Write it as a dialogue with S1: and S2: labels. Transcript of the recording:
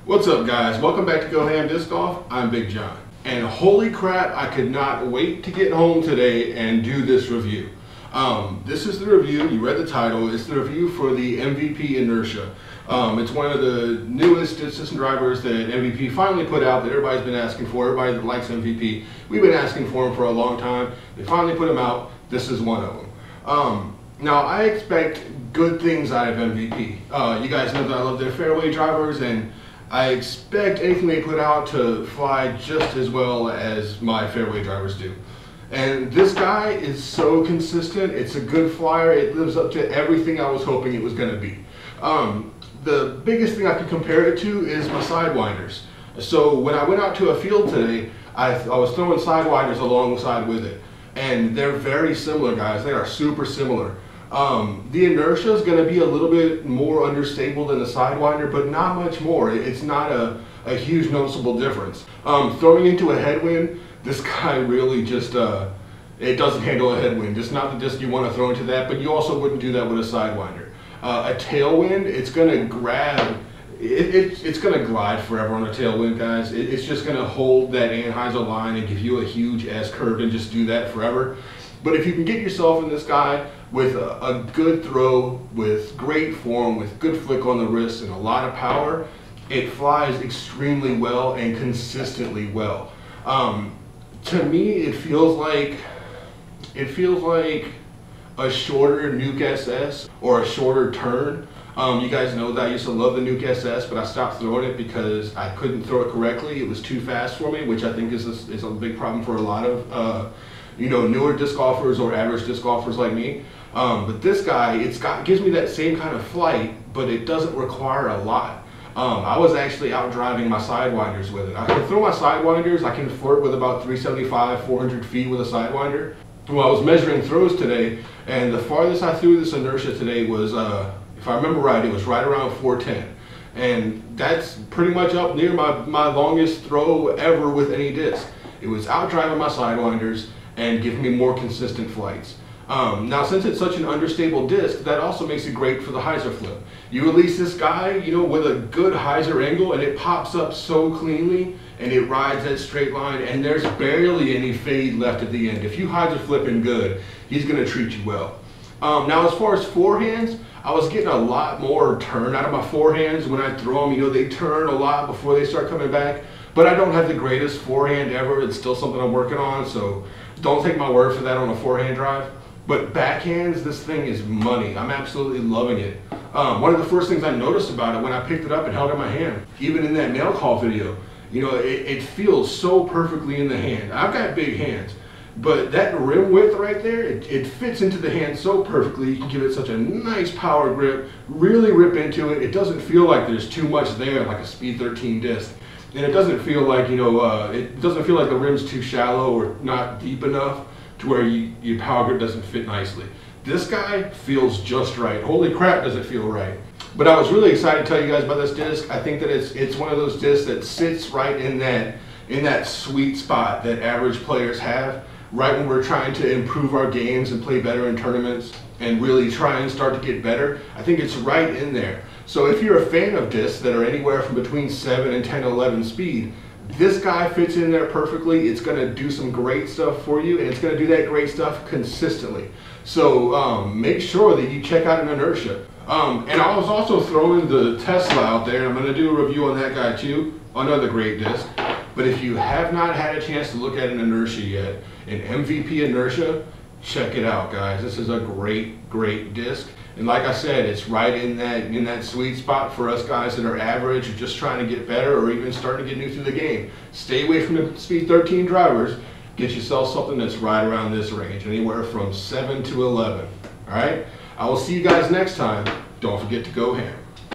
S1: What's up, guys? Welcome back to GoHamDiscGolf. I'm Big John. And holy crap, I could not wait to get home today and do this review. This is the review, you read the title, it's the review for the MVP Inertia. It's one of the newest distance drivers that MVP finally put out that everybody's been asking for. Everybody that likes MVP, we've been asking for him for a long time. They finally put him out. This is one of them. Now, I expect good things out of MVP. You guys know that I love their fairway drivers, and I expect anything they put out to fly just as well as my fairway drivers do. And this guy is so consistent. It's a good flyer. It lives up to everything I was hoping it was going to be. The biggest thing I can compare it to is my sidewinders. So when I went out to a field today, I was throwing sidewinders alongside with it. And they're very similar, guys. They are super similar. The Inertia is going to be a little bit more understable than the Sidewinder, but not much more. It's not a huge noticeable difference. Throwing into a headwind, this guy really just, it doesn't handle a headwind. It's not the disc you want to throw into that, but you also wouldn't do that with a Sidewinder. A tailwind, it's going to grab, it's going to glide forever on a tailwind, guys. It's just going to hold that Anheuser line and give you a huge S-curve and just do that forever. But if you can get yourself in this guy with a good throw, with great form, with good flick on the wrist and a lot of power, it flies extremely well and consistently well. To me, it feels like a shorter Nuke SS or a shorter turn. You guys know that I used to love the Nuke SS, but I stopped throwing it because I couldn't throw it correctly. It was too fast for me, which I think is a big problem for a lot of newer disc golfers or average disc golfers like me. But this guy, gives me that same kind of flight, but it doesn't require a lot. I was actually out driving my Sidewinders with it. I can throw my Sidewinders, I can flirt with about 375, 400 feet with a Sidewinder. Well, I was measuring throws today, and the farthest I threw this Inertia today was, if I remember right, it was right around 410. And that's pretty much up near my longest throw ever with any disc. It was out driving my Sidewinders and giving me more consistent flights. Now, since it's such an understable disc, that also makes it great for the hyzer flip. You release this guy, with a good hyzer angle, and it pops up so cleanly, and it rides that straight line, and there's barely any fade left at the end. If you hyzer flipping good, he's going to treat you well. Now, as far as forehands, I was getting a lot more turn out of my forehands when I throw them. They turn a lot before they start coming back, but I don't have the greatest forehand ever. It's still something I'm working on, so don't take my word for that on a forehand drive. But backhands, this thing is money. I'm absolutely loving it. One of the first things I noticed about it when I picked it up and held it in my hand, even in that mail call video, it feels so perfectly in the hand. I've got big hands, but that rim width right there, it fits into the hand so perfectly. You can give it such a nice power grip, really rip into it. It doesn't feel like there's too much there like a Speed 13 disc. And it doesn't feel like, it doesn't feel like the rim's too shallow or not deep enough to where your power grip doesn't fit nicely. This guy feels just right. Holy crap, does it feel right. But I was really excited to tell you guys about this disc. I think that it's one of those discs that sits right in that sweet spot that average players have, right when we're trying to improve our games and play better in tournaments and really try and start to get better. I think it's right in there. So if you're a fan of discs that are anywhere from between 7 and 10, 11 speed, this guy fits in there perfectly. It's going to do some great stuff for you, and it's going to do that great stuff consistently. So make sure that you check out an Inertia. And I was also throwing the Tesla out there, and I'm going to do a review on that guy too, another great disc. But if you have not had a chance to look at an Inertia yet, an MVP Inertia, check it out, guys. This is a great disc. And like I said, it's right in that sweet spot for us guys that are average or just trying to get better or even starting to get new through the game. Stay away from the Speed 13 drivers. Get yourself something that's right around this range, anywhere from 7 to 11. All right? I will see you guys next time. Don't forget to go ham.